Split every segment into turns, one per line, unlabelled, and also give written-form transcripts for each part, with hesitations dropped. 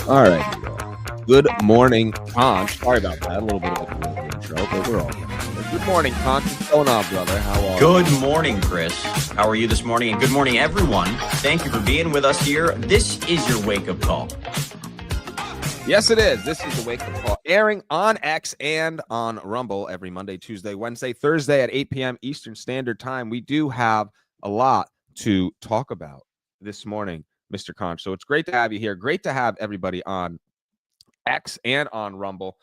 All right. Good morning, Conch. Sorry about that. A little bit of a delayed intro, but we're all good. Good morning, Conch. What's going on, brother? How are you?
Good morning, Chris. How are you this morning? And good morning, everyone. Thank you for being with us here. This is your wake-up call.
Yes, it is. This is the wake-up call, airing on X and on Rumble every Monday, Tuesday, Wednesday, Thursday at 8 p.m. Eastern Standard Time. We do have a lot to talk about this morning, Mr. Conch. So it's great to have you here. Great to have everybody on X and on Rumble.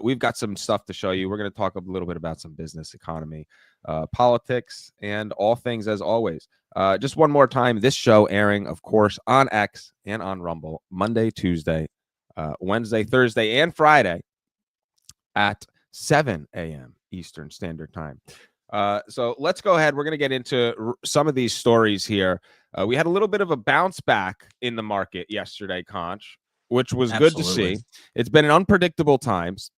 We've got some stuff to show you. We're going to talk a little bit about some business, economy, politics, and all things as always. Just one more time, this show airing, of course, on X and on Rumble, Monday, Tuesday, Wednesday, Thursday, and Friday at 7 a.m. Eastern Standard Time. So let's go ahead. We're going to get into some of these stories here. We had a little bit of a bounce back in the market yesterday, Conch, which was good to see. It's been an unpredictable times,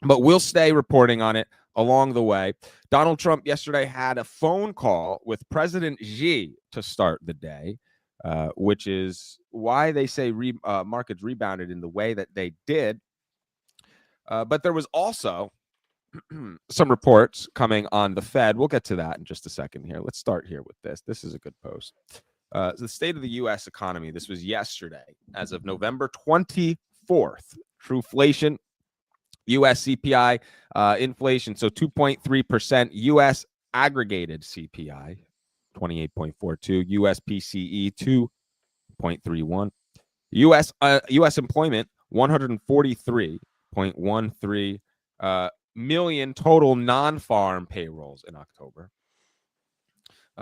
but we'll stay reporting on it along the way. Donald Trump yesterday had a phone call with President Xi to start the day, which is why they say markets rebounded in the way that they did. But there was also some reports coming on the Fed. We'll get to that in just a second here. Let's start here with this. This is a good post. The state of the U.S. economy. This was yesterday, as of November 24th. Trueflation, U.S. CPI inflation. So 2.3%. U.S. aggregated CPI, 28.42. U.S. PCE, 2.31. U.S. employment, 143.13 million total non-farm payrolls in October.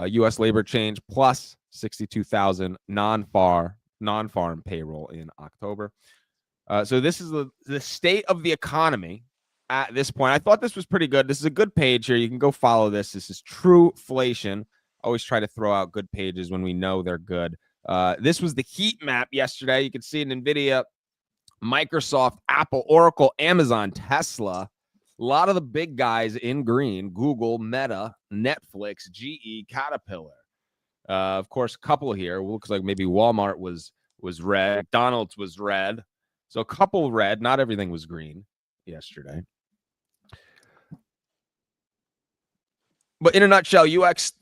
U.S. labor change plus 62,000 non-farm payroll in October. So this is the state of the economy at this point. I thought this was pretty good. This is a good page here. You can go follow this. This is Trueflation. Always try to throw out good pages when we know they're good. This was the heat map yesterday. You can see it in NVIDIA, Microsoft, Apple, Oracle, Amazon, Tesla. A lot of the big guys in green: Google, Meta, Netflix, GE, Caterpillar. Of course, a couple here. It looks like maybe Walmart was red. McDonald's was red. So a couple red. Not everything was green yesterday. But in a nutshell, U.S.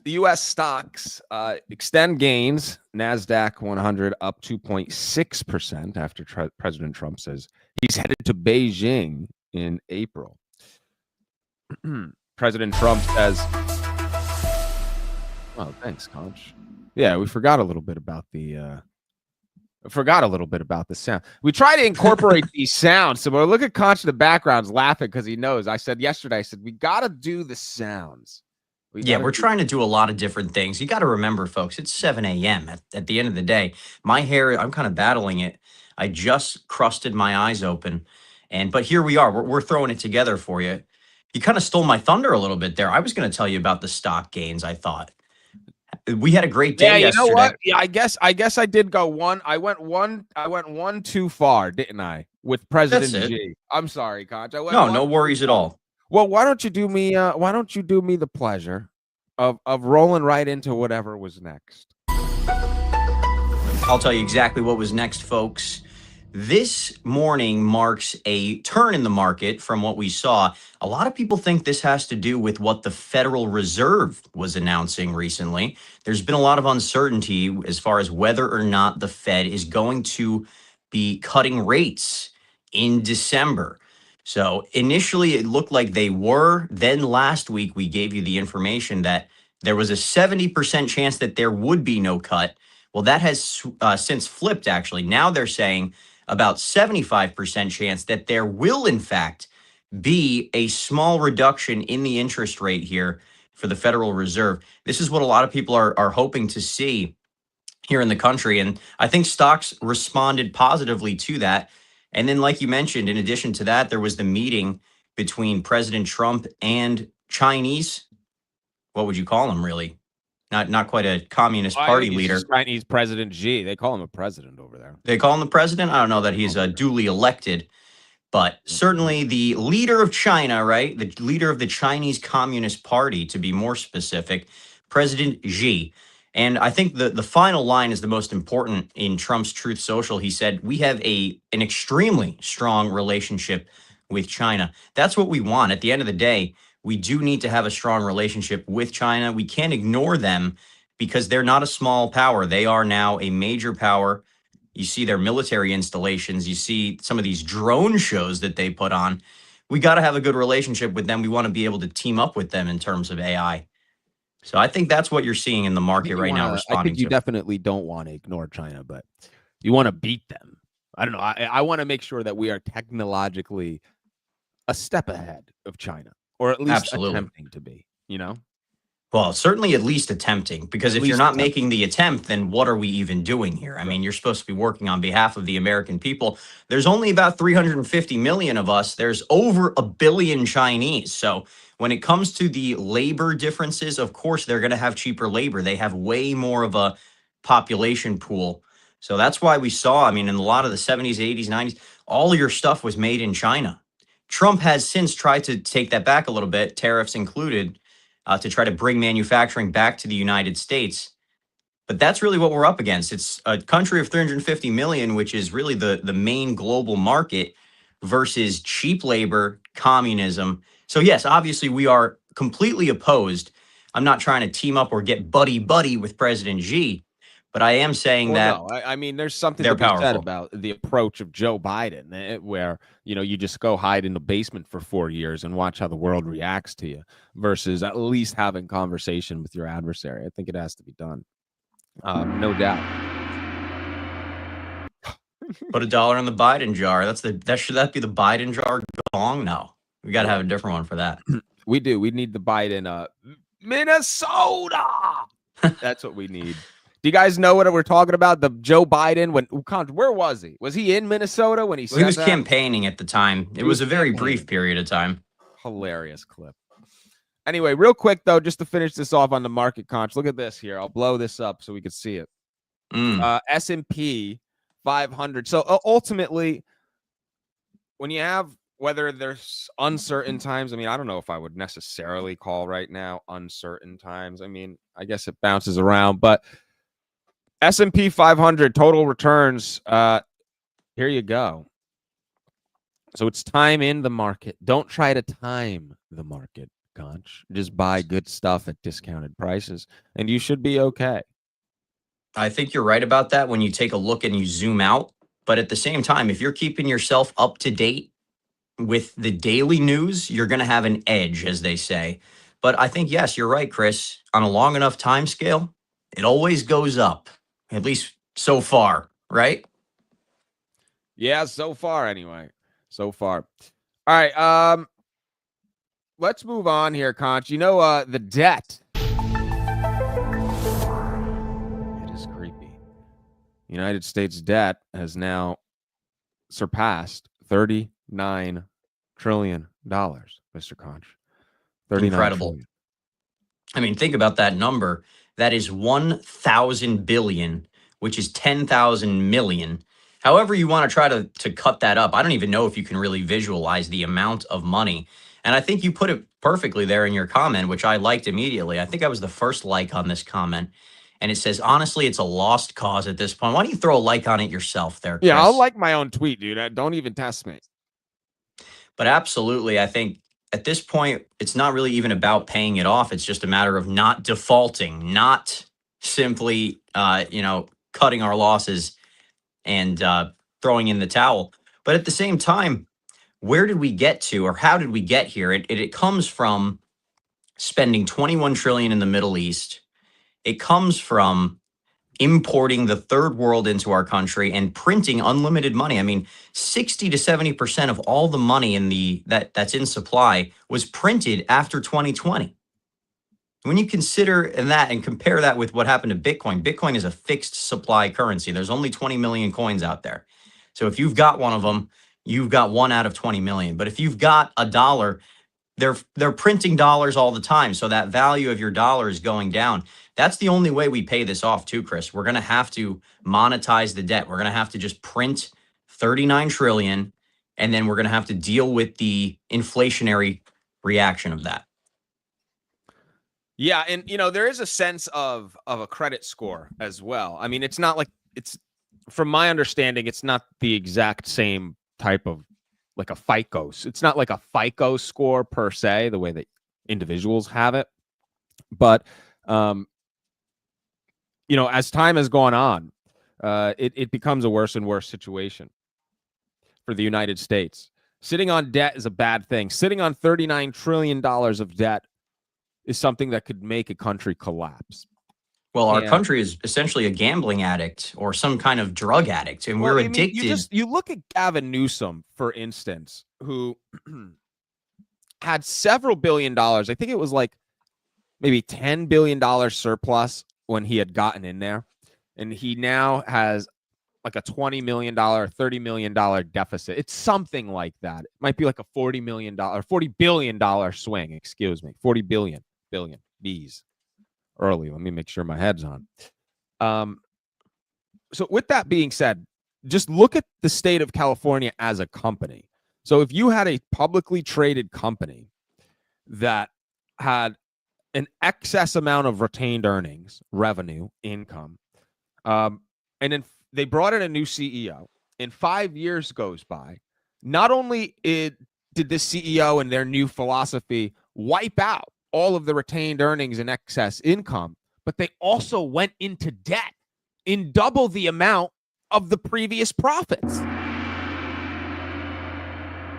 stocks extend gains. NASDAQ 100 up 2.6% after President Trump says he's headed to Beijing in April. President Trump says, "Oh, thanks, Conch. Yeah, we forgot a little bit about the sound. We try to incorporate these sounds. So when I look at Conch in the background's laughing because he knows. I said yesterday, we got to do the sounds.
We're trying to do a lot of different things. You got to remember, folks, it's 7 a.m. At the end of the day. My hair, I'm kind of battling it. I just crusted my eyes open. But here we are. We're throwing it together for you. You kind of stole my thunder a little bit there. I was going to tell you about the stock gains, I thought. We had a great day yesterday.
You know what? Yeah, I guess I did go one. I went one too far, didn't I? With President Xi. I'm sorry, Conch.
No worries at all.
Well, why don't you do me the pleasure of rolling right into whatever was next?
I'll tell you exactly what was next, folks. This morning marks a turn in the market from what we saw. A lot of people think this has to do with what the Federal Reserve was announcing recently. There's been a lot of uncertainty as far as whether or not the Fed is going to be cutting rates in December. So initially it looked like they were. Then last week we gave you the information that there was a 70% chance that there would be no cut. Well, that has since flipped, actually. Now they're saying about 75% chance that there will, in fact, be a small reduction in the interest rate here for the Federal Reserve. This is what a lot of people are hoping to see here in the country. And I think stocks responded positively to that. And then, like you mentioned, in addition to that, there was the meeting between President Trump and Chinese. What would you call him, really? Not quite a communist party leader.
Chinese President Xi. They call him a president over there.
They call him the president? I don't know that he's duly elected. But certainly the leader of China, right? The leader of the Chinese Communist Party, to be more specific, President Xi. And I think the final line is the most important in Trump's Truth Social. He said, "We have an extremely strong relationship with China." That's what we want. At the end of the day, we do need to have a strong relationship with China. We can't ignore them because they're not a small power. They are now a major power. You see their military installations. You see some of these drone shows that they put on. We got to have a good relationship with them. We want to be able to team up with them in terms of AI. So I think that's what you're seeing in the market right now
I
responding
think you
to.
definitely don't want to ignore China, but you want to beat them. I don't know. I want to make sure that we are technologically a step ahead of China, or at least
Absolutely.
attempting to be, you know?
Well, certainly at least attempting, because
At
if you're
least
not
attempting.
making the attempt, then what are we even doing here? I mean, you're supposed to be working on behalf of the American people. There's only about 350 million of us. There's over a billion Chinese. So when it comes to the labor differences, of course, they're going to have cheaper labor. They have way more of a population pool. So that's why we saw, I mean, in a lot of the 70s, 80s, 90s, all your stuff was made in China. Trump has since tried to take that back a little bit, tariffs included, to try to bring manufacturing back to the United States. But that's really what we're up against. It's a country of 350 million, which is really the main global market, versus cheap labor, communism. So yes, obviously we are completely opposed. I'm not trying to team up or get buddy buddy with President Xi, but I am saying
Well,
that
no, I mean, there's something to
they're
be said
powerful.
about the approach of Joe Biden, where you just go hide in the basement for 4 years and watch how the world reacts to you, versus at least having conversation with your adversary. I think it has to be done, no doubt.
Put $1 in the Biden jar. Should that be the Biden jar gong? No, we got to have a different one for that.
We do. We need the Biden, Minnesota. That's what we need. Do you guys know what we're talking about? The Joe Biden, where was he? Was he in Minnesota when he
Well, he
said
was
that?
campaigning at the time. It was a very brief period of time.
Hilarious clip. Anyway, real quick though, just to finish this off on the market, Conch. Look at this here. I'll blow this up so we can see it. S&P 500. So ultimately, when you have, whether there's uncertain times, I mean, I don't know if I would necessarily call right now uncertain times. I mean, I guess it bounces around, but S&P 500 total returns. Here you go. So it's time in the market. Don't try to time the market, Conch. Just buy good stuff at discounted prices, and you should be okay.
I think you're right about that when you take a look and you zoom out. But at the same time, if you're keeping yourself up to date with the daily news, you're going to have an edge, as they say. But I think, yes, you're right, Chris. On a long enough time scale, it always goes up, at least so far, right?
Yeah, so far anyway. So far. All right. Let's move on here, Conch. The debt. It is creepy. United States debt has now surpassed $39 trillion, Mr. Conch. 39
Incredible.
trillion.
I mean, think about that number. That is 1,000 billion, which is 10,000 million. However you want to try to cut that up. I don't even know if you can really visualize the amount of money. And I think you put it perfectly there in your comment, which I liked immediately. I think I was the first like on this comment. And it says, honestly, it's a lost cause at this point. Why don't you throw a like on it yourself there, Chris?
Yeah, I'll like my own tweet, dude. Don't even test me.
But absolutely, I think at this point, it's not really even about paying it off. It's just a matter of not defaulting, not simply, cutting our losses and throwing in the towel. But at the same time, where did we get to, or how did we get here? It comes from spending 21 trillion in the Middle East. It comes from importing the third world into our country and printing unlimited money. I mean, 60 to 70% of all the money that's in supply was printed after 2020. When you consider that and compare that with what happened to Bitcoin, Bitcoin is a fixed supply currency. There's only 20 million coins out there. So if you've got one of them, you've got one out of 20 million. But if you've got a dollar, they're printing dollars all the time. So that value of your dollar is going down. That's the only way we pay this off too, Chris. We're going to have to monetize the debt. We're going to have to just print 39 trillion and then we're going to have to deal with the inflationary reaction of that.
Yeah, and there is a sense of a credit score as well. I mean, it's not like from my understanding, it's not the exact same type of like a FICO. It's not like a FICO score per se, the way that individuals have it. But as time has gone on, it becomes a worse and worse situation for the United States. Sitting on debt is a bad thing. Sitting on $39 trillion of debt is something that could make a country collapse.
Well, our country is essentially a gambling addict or some kind of drug addict, and we're addicted.
You look at Gavin Newsom, for instance, who had several $billion. I think it was like maybe $10 billion surplus when he had gotten in there. And he now has like a $20 million, $30 million deficit. It's something like that. It might be like a $40 billion swing, excuse me. 40 billion B's. Early. Let me make sure my head's on. So with that being said, just look at the state of California as a company. So if you had a publicly traded company that had an excess amount of retained earnings, revenue, income, and then they brought in a new CEO, and 5 years goes by, not only did this CEO and their new philosophy wipe out all of the retained earnings and excess income, but they also went into debt in double the amount of the previous profits.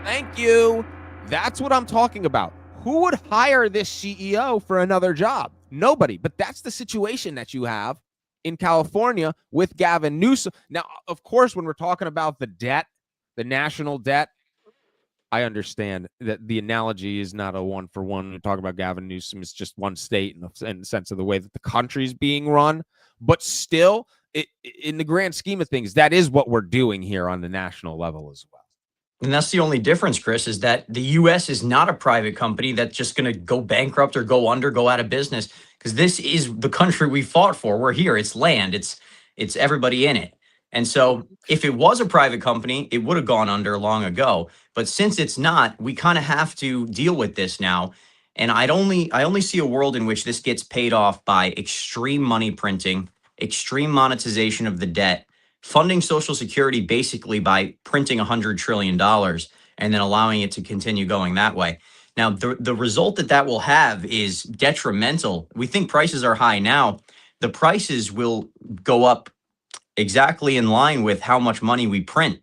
Thank you. That's what I'm talking about. Who would hire this CEO for another job? Nobody. But that's the situation that you have in California with Gavin Newsom. Now, of course, when we're talking about the debt, the national debt, I understand that the analogy is not a one-for-one. We're talking about Gavin Newsom. It's just one state in the sense of the way that the country's being run. But still, in the grand scheme of things, that is what we're doing here on the national level as well.
And that's the only difference, Chris, is that the U.S. is not a private company that's just going to go bankrupt or go under, go out of business, because this is the country we fought for. We're here. It's land. It's everybody in it. And so if it was a private company, it would have gone under long ago. But since it's not, we kind of have to deal with this now. And I only see a world in which this gets paid off by extreme money printing, extreme monetization of the debt, funding Social Security basically by printing $100 trillion and then allowing it to continue going that way. Now, the result that will have is detrimental. We think prices are high now. The prices will go up exactly in line with how much money we print.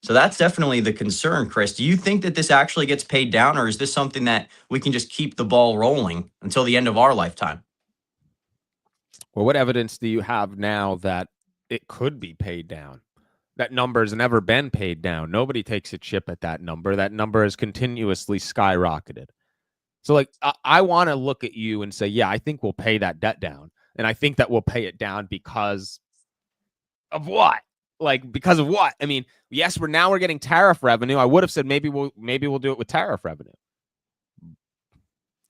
So that's definitely the concern, Chris. Do you think that this actually gets paid down, or is this something that we can just keep the ball rolling until the end of our lifetime?
Well, what evidence do you have now that it could be paid down? That number has never been paid down. Nobody takes a chip at that number. That number has continuously skyrocketed. So, like, I want to look at you and say, yeah, I think we'll pay that debt down. And I think that we'll pay it down because of what? Like, because of what? I mean, yes, we're getting tariff revenue. I would have said maybe we'll do it with tariff revenue.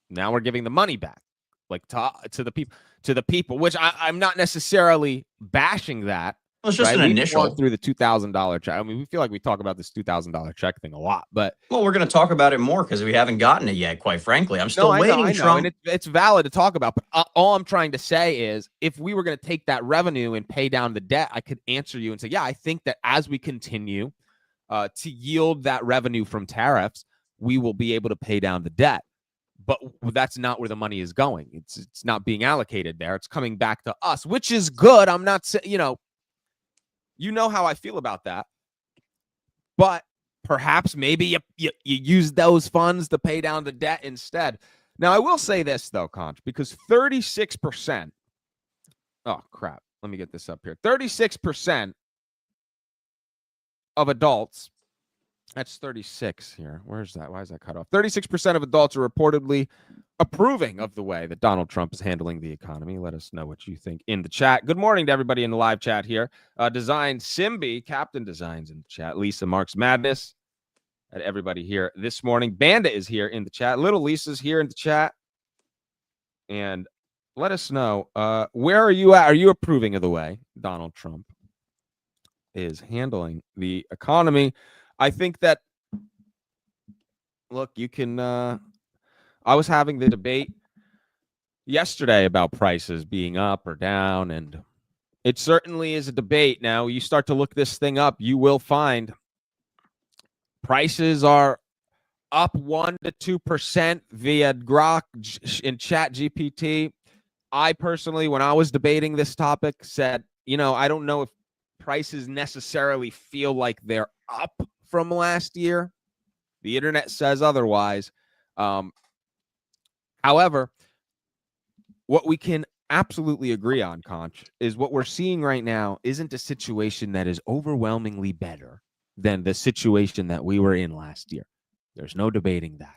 Now we're giving the money back, like to the people, which I'm not necessarily bashing that.
Well, it's just an initial
through the $2,000 check. I mean, we feel like we talk about this $2,000 check thing a lot, but
we're going to talk about it more because we haven't gotten it yet. Quite frankly, I'm still waiting.
I know, and it's valid to talk about. But all I'm trying to say is, if we were going to take that revenue and pay down the debt, I could answer you and say, yeah, I think that as we continue to yield that revenue from tariffs, we will be able to pay down the debt. But that's not where the money is going. It's not being allocated there. It's coming back to us, which is good. I'm not saying, you know how I feel about that. But perhaps maybe you use those funds to pay down the debt instead. Now, I will say this, though, Conch, because 36%, oh, crap. Let me get this up here. 36% of adults, that's 36 here. Where's that? Why is that cut off? 36% of adults are reportedly approving of the way that Donald Trump is handling the economy. Let us know what you think in the chat. Good morning to everybody in the live chat here. Design Simbi, Captain Designs in the chat. Lisa Marks Madness. And everybody here this morning. Banda is here in the chat. Little Lisa's here in the chat. And let us know, where are you at? Are you approving of the way Donald Trump is handling the economy? I think that look, you can. I was having the debate yesterday about prices being up or down, and it certainly is a debate. Now, you start to look this thing up, you will find prices are up 1 to 2% via Grok in Chat GPT. I personally, when I was debating this topic, said, I don't know if prices necessarily feel like they're up from last year. The internet says otherwise. However, what we can absolutely agree on, Conch, is what we're seeing right now isn't a situation that is overwhelmingly better than the situation that we were in last year. There's no debating that.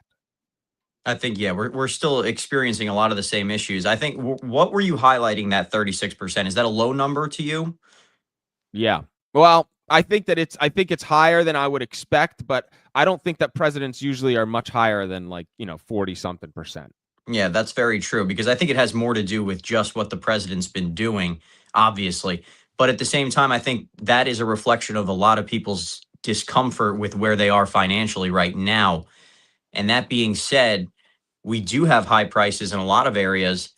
I think, yeah, we're still experiencing a lot of the same issues. I think, what were you highlighting that 36%? Is that a low number to you?
Yeah. Well, I think it's higher than I would expect, but I don't think that presidents usually are much higher than 40 something percent.
Yeah, that's very true, because I think it has more to do with just what the president's been doing, obviously. But at the same time, I think that is a reflection of a lot of people's discomfort with where they are financially right now. And that being said, we do have high prices in a lot of areas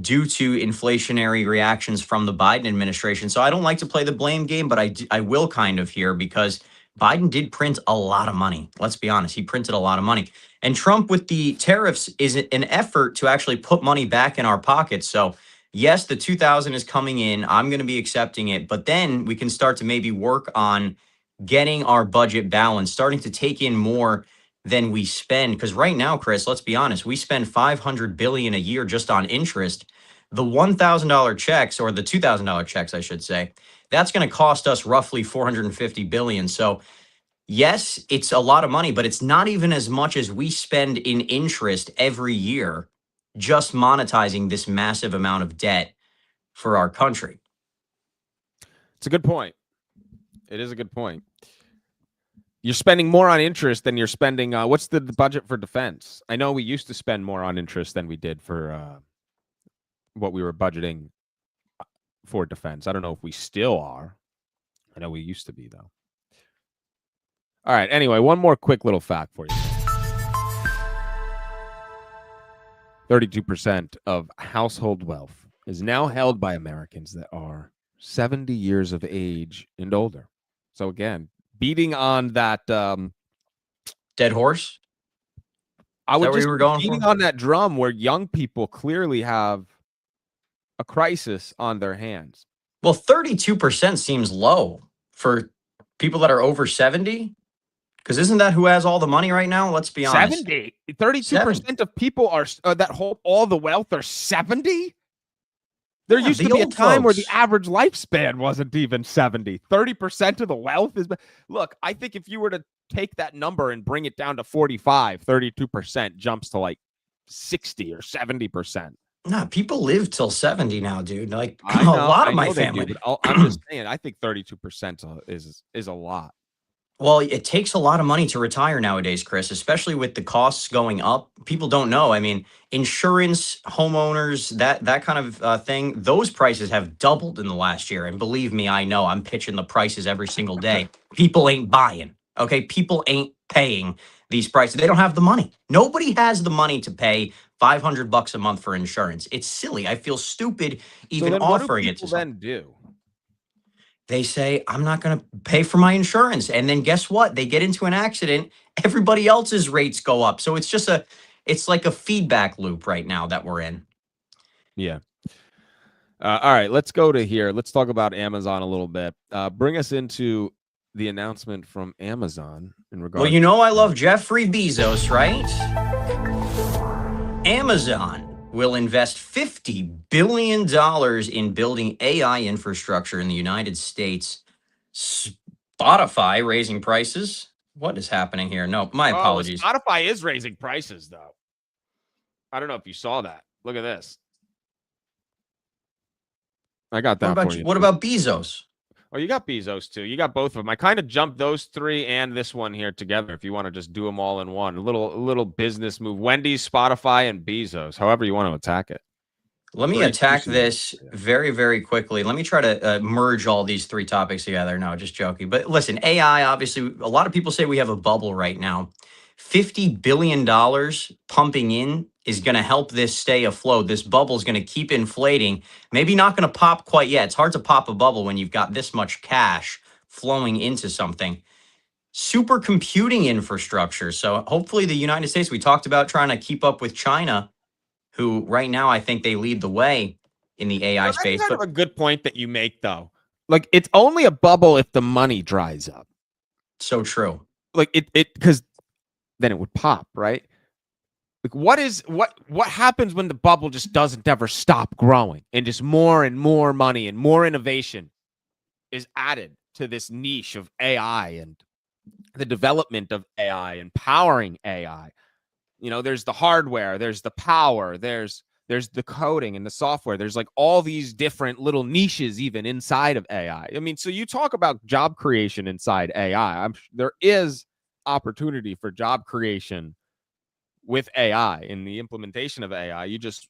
due to inflationary reactions from the Biden administration. So I don't like to play the blame game, but I will kind of here, because Biden did print a lot of money. Let's be honest. He printed a lot of money. And Trump with the tariffs is an effort to actually put money back in our pockets. So yes, the 2000 is coming in. I'm going to be accepting it. But then we can start to maybe work on getting our budget balanced, starting to take in more than we spend. Because right now, Chris, let's be honest, we spend $500 billion a year just on interest. The $1,000 checks, or the $2,000 checks, I should say, that's going to cost us roughly $450 billion. So yes, it's a lot of money, but it's not even as much as we spend in interest every year just monetizing this massive amount of debt for our country.
It's a good point. It is a good point. You're spending more on interest than you're spending. What's the budget for defense? I know we used to spend more on interest than we did for what we were budgeting for defense. I don't know if we still are. I know we used to be, though. All right. Anyway, one more quick little fact for you. 32% of household wealth is now held by Americans that are 70 years of age and older. So again, beating on that
dead horse.
I would just beating on that drum where young people clearly have a crisis on their hands.
Well, 32% seems low for people that are over 70. Because isn't that who has all the money right now? Let's be honest.
32% of people are that hold all the wealth are 70. There used to be a time where the average lifespan wasn't even 70. 30% of the wealth is. Look, I think if you were to take that number and bring it down to 45, 32% jumps to like 60 or 70%.
Nah, people live till 70 now, dude. Like a lot of my family.
I'm just saying, I think 32% is a lot.
Well, it takes a lot of money to retire nowadays, Chris, especially with the costs going up. People don't know. I mean, insurance, homeowners, that kind of thing, those prices have doubled in the last year. And believe me, I know I'm pitching the prices every single day. People ain't buying. Okay. People ain't paying these prices. They don't have the money. Nobody has the money to pay $500 a month for insurance. It's silly. I feel stupid even offering it to
someone. Then do.
They say, I'm not going to pay for my insurance. And then guess what? They get into an accident. Everybody else's rates go up. So it's just it's like a feedback loop right now that we're in.
Yeah. All right, let's go to here. Let's talk about Amazon a little bit. Bring us into the announcement from Amazon in regard.
Well, you know, I love Jeffrey Bezos, right? Amazon will invest $50 billion in building AI infrastructure in the United States. Spotify raising prices. What is happening here? No, my apologies.
Spotify is raising prices, though. I don't know if you saw that. Look at this. I got that for you.
What about Bezos?
Oh, you got Bezos, too. You got both of them. I kind of jumped those three and this one here together if you want to just do them all in one. A little business move. Wendy's, Spotify, and Bezos, however you want to attack it.
Let me attack this very, very quickly. Let me try to merge all these three topics together. No, just joking. But listen, AI, obviously, a lot of people say we have a bubble right now. $50 billion pumping in is going to help this stay afloat. This bubble is going to keep inflating. Maybe not going to pop quite yet. It's hard to pop a bubble when you've got this much cash flowing into something. Supercomputing infrastructure. So hopefully the United States, we talked about trying to keep up with China, who right now I think they lead the way in the AI space.
That's kind of a good point that you make, though. Like, it's only a bubble if the money dries up.
So true.
Like because then it would pop, right? Like, what happens when the bubble just doesn't ever stop growing and just more and more money and more innovation is added to this niche of AI and the development of AI and powering AI? You know, there's the hardware, there's the power, there's the coding and the software. There's like all these different little niches even inside of AI. I mean, so you talk about job creation inside AI. There is opportunity for job creation with AI in the implementation of AI. You just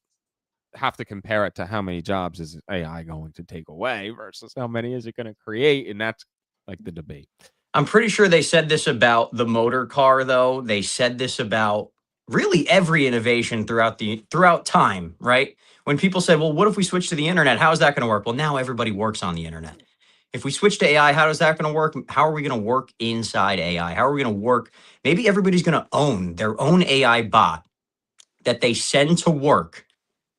have to compare it to how many jobs is AI going to take away versus how many is it going to create, and that's like the debate.
I'm pretty sure they said this about the motor car, though. They said this about really every innovation throughout time, right? When people say, well, what if we switch to the internet? How is that going to work? Well, now everybody works on the internet. If we switch to AI, how is that going to work? How are we going to work inside AI? How are we going to work? Maybe everybody's going to own their own AI bot that they send to work.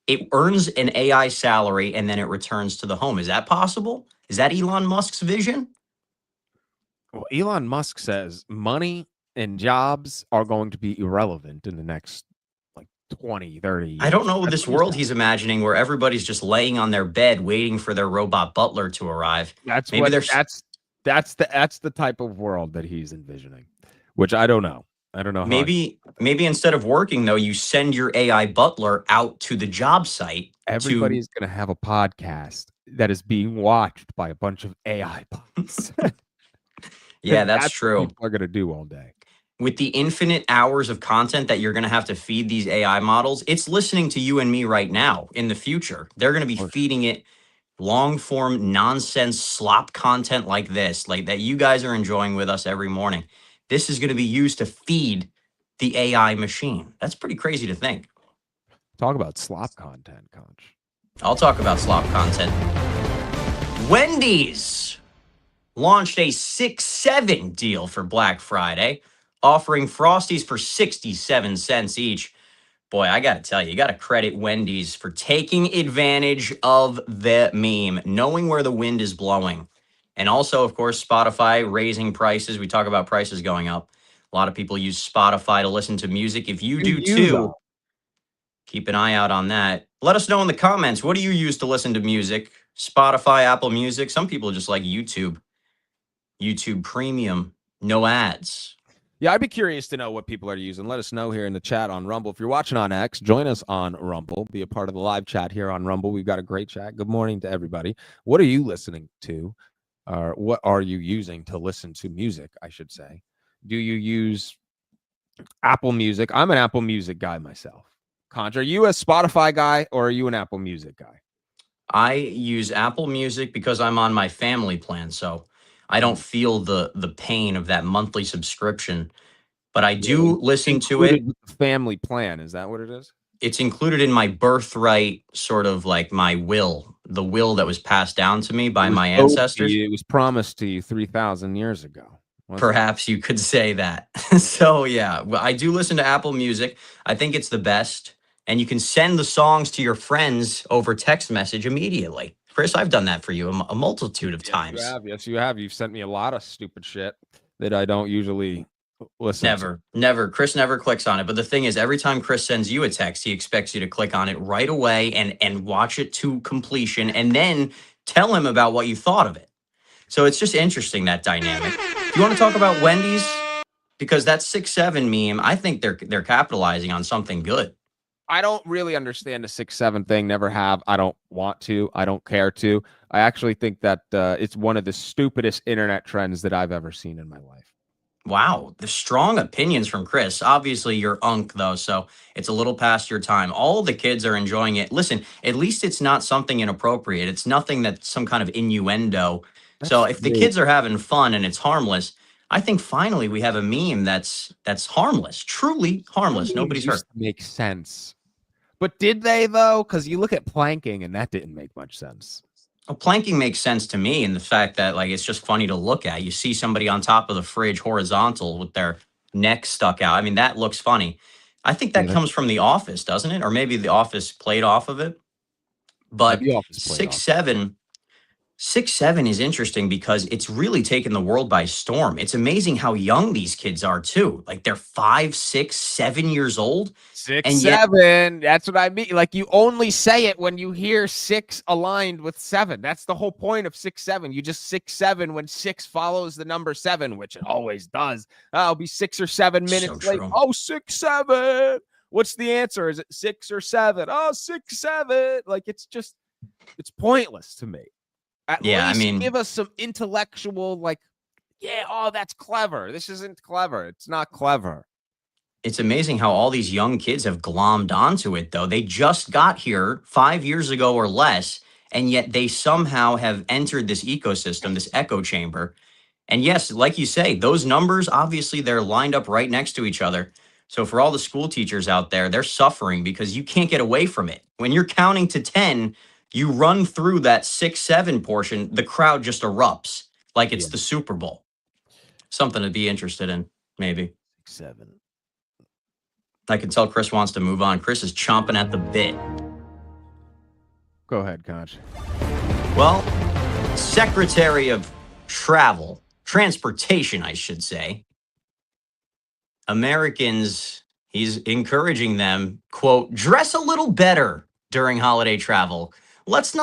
It earns an AI salary and then it returns to the home. Is that possible? Is that Elon Musk's vision?
Well, Elon Musk says money and jobs are going to be irrelevant in the next like 20, 30 years.
I don't know this world he's imagining where everybody's just laying on their bed waiting for their robot butler to arrive.
That's the type of world that he's envisioning, which I don't know. I don't know.
Maybe instead of working, though, you send your AI butler out to the job site.
Everybody's going to have a podcast that is being watched by a bunch of AI bots.
Yeah, that's true.
What people are going to do all day.
With the infinite hours of content that you're going to have to feed these AI models, it's listening to you and me right now. In the future, they're going to be feeding it long form nonsense slop content like this, like that you guys are enjoying with us every morning. This is going to be used to feed the AI machine. That's pretty crazy to think.
Talk about slop content, Conch.
I'll talk about slop content. Wendy's launched a 6-7 deal for Black Friday, offering Frosties for 67 cents each. Boy, I got to tell you, you got to credit Wendy's for taking advantage of the meme, knowing where the wind is blowing. And also, of course, Spotify raising prices. We talk about prices going up. A lot of people use Spotify to listen to music. If you do too, keep an eye out on that. Let us know in the comments. What do you use to listen to music? Spotify, Apple Music. Some people just like YouTube. YouTube Premium, no ads.
Yeah, I'd be curious to know what people are using. Let us know here in the chat on Rumble. If you're watching on X, join us on Rumble. Be a part of the live chat here on Rumble. We've got a great chat. Good morning to everybody. What are you listening to? Or what are you using to listen to music, I should say? Do you use Apple Music? I'm an Apple Music guy myself. Conch, are you a Spotify guy or are you an Apple Music guy?
I use Apple Music because I'm on my family plan, so I don't feel the pain of that monthly subscription, but I do listen to it.
With the family plan, is that what it is?
It's included in my birthright, sort of like my will, the will that was passed down to me by my ancestors.
It was promised to you 3,000 years ago.
Perhaps you could say that. So yeah, I do listen to Apple Music. I think it's the best. And you can send the songs to your friends over text message immediately. Chris, I've done that for you a multitude of times.
Yes, you have. You've sent me a lot of stupid shit that I don't usually listen to.
Never. Chris never clicks on it. But the thing is, every time Chris sends you a text, he expects you to click on it right away and watch it to completion and then tell him about what you thought of it. So it's just interesting, that dynamic. Do you want to talk about Wendy's? Because that 6-7 meme, I think they're capitalizing on something good.
I don't really understand the 6-7 thing. Never have. I don't want to. I don't care to. I actually think that it's one of the stupidest internet trends that I've ever seen in my life.
Wow, the strong opinions from Chris. Obviously, you're unk, though, so it's a little past your time. All the kids are enjoying it. Listen, at least it's not something inappropriate. It's nothing that's some kind of innuendo. So if the kids are having fun and it's harmless, I think finally we have a meme that's harmless, truly harmless.
Memes
Nobody's
used
hurt.
to make sense. But did they though? Because you look at planking and that didn't make much sense.
Well, planking makes sense to me in the fact that like it's just funny to look at. You see somebody on top of the fridge horizontal with their neck stuck out. I mean, that looks funny. I think that
Yeah,
comes from The Office, doesn't it? Or maybe The Office played off of it.
the
But
office played
six
off.
seven 6'7" is interesting because it's really taken the world by storm. It's amazing how young these kids are too. Like they're 5, 6, 7 years old.
Six,
And yet,
seven. That's what I mean. Like you only say it when you hear six aligned with seven. That's the whole point of 6'7". You just 6'7" when six follows the number seven, which it always does. I'll be 6 or 7 minutes
so
late.
true.
Oh, 6'7". What's the answer? Is it 6 or 7? Oh, 6'7". Like it's pointless to me. At
Yeah, I
least
mean,
give us some intellectual, like, yeah, oh, that's clever. This isn't clever. It's not clever.
it's amazing how all these young kids have glommed onto it, though. They just got here 5 years ago or less, and yet they somehow have entered this ecosystem, this echo chamber. And yes, like you say, those numbers, obviously, they're lined up right next to each other. So for all the school teachers out there, they're suffering because you can't get away from it. When you're counting to 10, you run through that 6, 7 portion, the crowd just erupts like it's
Yeah.
the Super Bowl. Something to be interested in, maybe.
7.
I can tell Chris wants to move on. Chris is chomping at the bit.
Go ahead, Conch.
Well, Secretary of Transportation, I should say, Americans, he's encouraging them, quote, dress a little better during holiday travel. Let's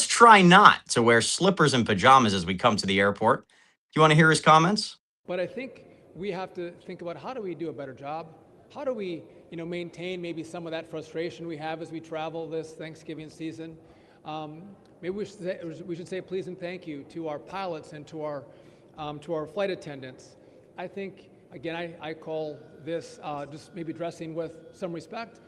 try not to wear slippers and pajamas as we come to the airport. Do you want to hear his comments?
But I think we have to think about how do we do a better job? How do we, maintain maybe some of that frustration we have as we travel this Thanksgiving season? Maybe we should say please and thank you to our pilots and to our flight attendants. I think, again, I call this just maybe dressing with some respect.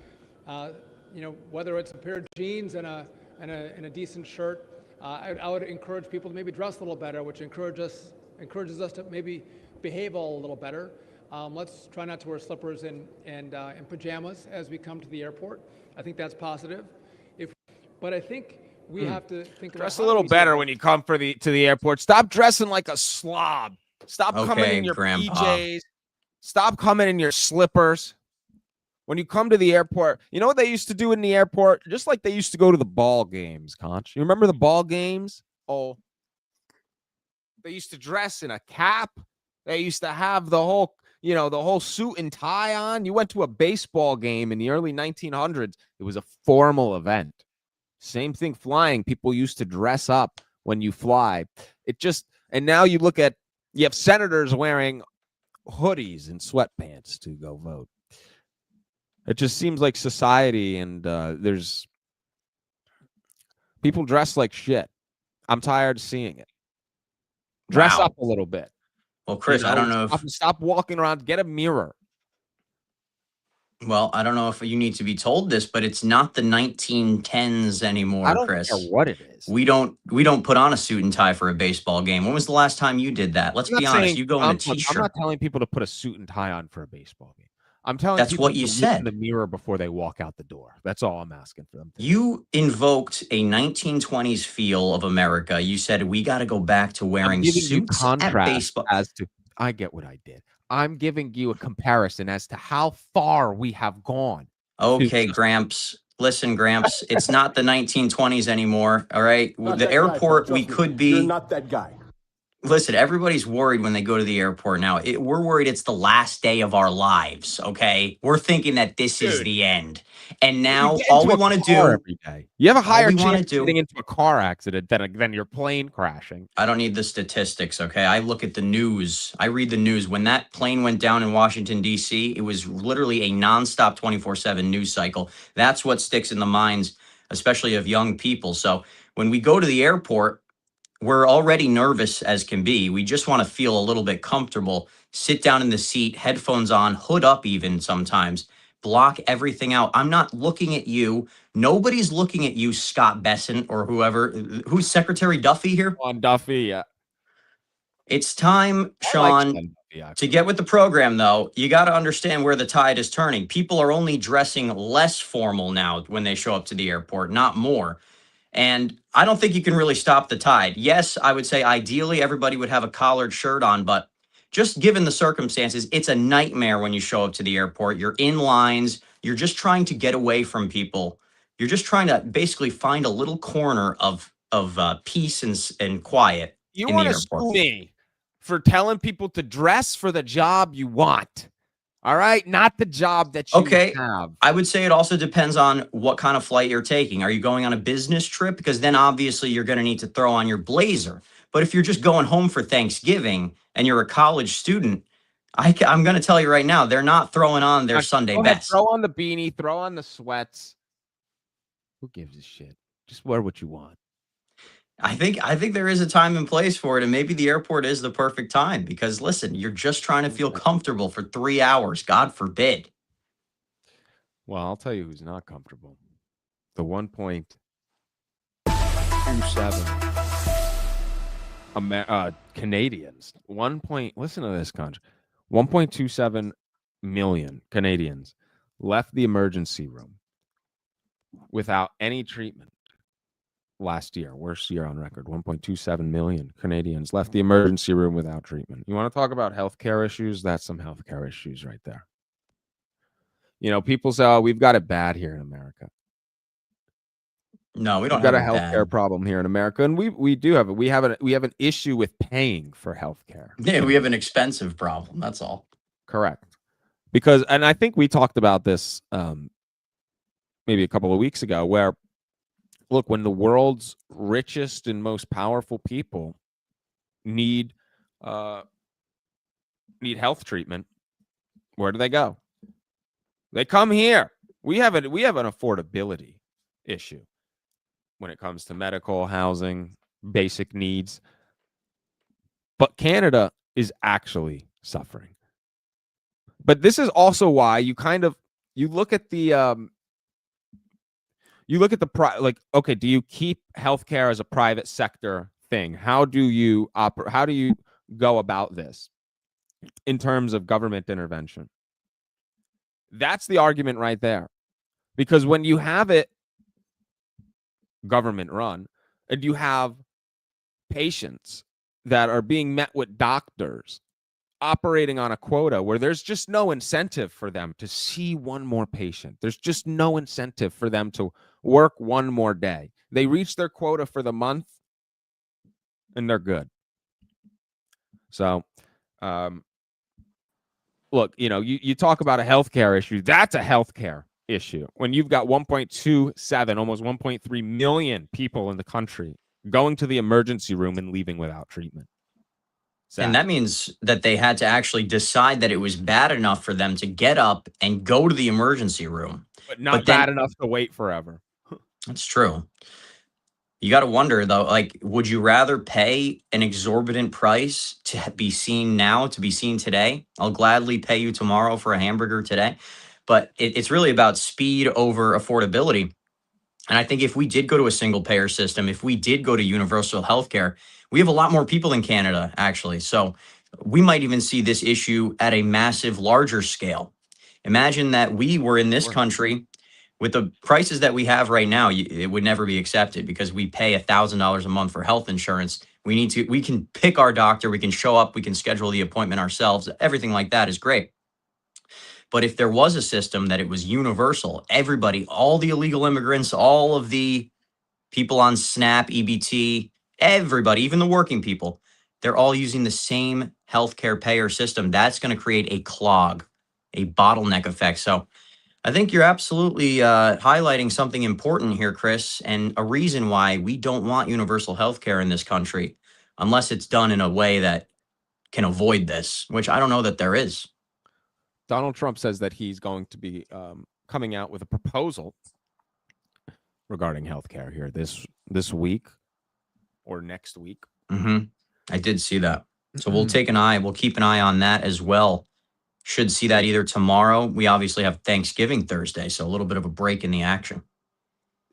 Whether it's a pair of jeans and a decent shirt, I would encourage people to maybe dress a little better, which encourages us to maybe behave a little better. Let's try not to wear slippers and pajamas as we come to the airport. I think that's positive. But I think we have to think
Dress
about
a little better when you come to the airport. Stop dressing like a slob. Stop coming in your
Grandpa.
PJs. Stop coming in your slippers. When you come to the airport, you know what they used to do in the airport? Just like they used to go to the ball games, Conch. You remember the ball games? Oh, they used to dress in a cap. They used to have the whole suit and tie on. You went to a baseball game in the early 1900s. It was a formal event. Same thing flying. People used to dress up when you fly. And now you have senators wearing hoodies and sweatpants to go vote. It just seems like society and there's people dress like shit. I'm tired of seeing it. Dress up a little bit.
Well, Chris, I don't know if
stop walking around. Get a mirror.
Well, I don't know if you need to be told this, but it's not the 1910s anymore,
I don't
Chris.
care what it is.
We don't put on a suit and tie for a baseball game. When was the last time you did that? Let's be honest. You go in a t-shirt.
I'm not telling people to put a suit and tie on for a baseball game. I'm telling
That's
people
what you
to
said.
look in the mirror before they walk out the door. That's all I'm asking for them.
You invoked a 1920s feel of America. You said we got to go back to wearing suits at baseball.
I get what I did. I'm giving you a comparison as to how far we have gone.
Okay, Gramps. Listen, Gramps, it's not the 1920s anymore. All right. The airport, we could be.
You're not that guy.
Listen, everybody's worried when they go to the airport now. We're worried it's the last day of our lives, okay? We're thinking that this is the end. And now all we want to do
every day. You have a higher chance
of
getting into a car accident than your plane crashing.
I don't need the statistics, okay? I look at the news. I read the news. When that plane went down in Washington, D.C., it was literally a nonstop 24/7 news cycle. That's what sticks in the minds, especially of young people. So when we go to the airport, we're already nervous as can be. We just want to feel a little bit comfortable, sit down in the seat, headphones on, hood up even sometimes, block everything out. I'm not looking at you. Nobody's looking at you, Scott Besson or whoever. Who's Secretary Duffy here?
On Duffy, yeah.
It's time,
I like
Sean,
Shen Buffy,
to
actually.
get with the program, though. You got to understand where the tide is turning. People are only dressing less formal now when they show up to the airport, not more. And I don't think you can really stop the tide. Yes, I would say ideally everybody would have a collared shirt on, but just given the circumstances, it's a nightmare when you show up to the airport. You're in lines, you're just trying to get away from people. You're just trying to basically find a little corner of peace and quiet
You
in the
want to
airport.
sue me for telling people to dress for the job you want. All right, not the job that you
Okay.
have.
I would say it also depends on what kind of flight you're taking. Are you going on a business trip? Because then obviously you're going to need to throw on your blazer. But if you're just going home for Thanksgiving and you're a college student, I'm going to tell you right now, they're not throwing on their Sunday
Go ahead,
best.
throw on the beanie, throw on the sweats. Who gives a shit? Just wear what you want.
I think there is a time and place for it, and maybe the airport is the perfect time because listen, you're just trying to feel comfortable for 3 hours. God forbid.
Well, I'll tell you who's not comfortable. The 1.27 Canadians. Listen to this, Conch. 1.27 million Canadians left the emergency room without any treatment last year. Worst year on record. 1.27 million Canadians left the emergency room without treatment. You want to talk about healthcare issues? That's some healthcare issues right there. You know, people say, "Oh, we've got it bad here in America."
No, we don't
We've got
have
a
it
healthcare
bad.
problem here in America, and we do have it. We have an issue with paying for healthcare.
Yeah, we have an expensive problem. That's all.
Correct. Because, and I think we talked about this maybe a couple of weeks ago, where look, when the world's richest and most powerful people need health treatment, where do they go? They come here. We have an affordability issue when it comes to medical, housing, basic needs. But Canada is actually suffering. But this is also why you look at the okay, do you keep healthcare as a private sector thing? How do you go about this in terms of government intervention? That's the argument right there. Because when you have it government run and you have patients that are being met with doctors operating on a quota where there's just no incentive for them to see one more patient. There's just no incentive for them to work one more day. They reach their quota for the month and they're good. So, look, you talk about a healthcare issue. That's a healthcare issue. When you've got 1.27, almost 1.3 million people in the country going to the emergency room and leaving without treatment. Sad.
And that means that they had to actually decide that it was bad enough for them to get up and go to the emergency room.
But not bad enough to wait forever.
That's true. You got to wonder, though, like, would you rather pay an exorbitant price to be seen now, to be seen today? I'll gladly pay you tomorrow for a hamburger today. But it's really about speed over affordability. And I think if we did go to a single payer system, if we did go to universal healthcare, we have a lot more people in Canada, actually. So we might even see this issue at a massive, larger scale. Imagine that we were in this country with the prices that we have right now, it would never be accepted because we pay $1,000 a month for health insurance. We can pick our doctor, we can show up, we can schedule the appointment ourselves. Everything like that is great. But if there was a system that it was universal, everybody, all the illegal immigrants, all of the people on SNAP, EBT, everybody, even the working people, they're all using the same healthcare payer system. That's going to create a clog, a bottleneck effect. So I think you're absolutely highlighting something important here, Chris, and a reason why we don't want universal healthcare in this country unless it's done in a way that can avoid this, which I don't know that there is.
Donald Trump says that he's going to be coming out with a proposal regarding healthcare here this week or next week.
Mm-hmm. I did see that. So we'll keep an eye on that as well. Should see that either tomorrow. We obviously have Thanksgiving Thursday, so a little bit of a break in the action.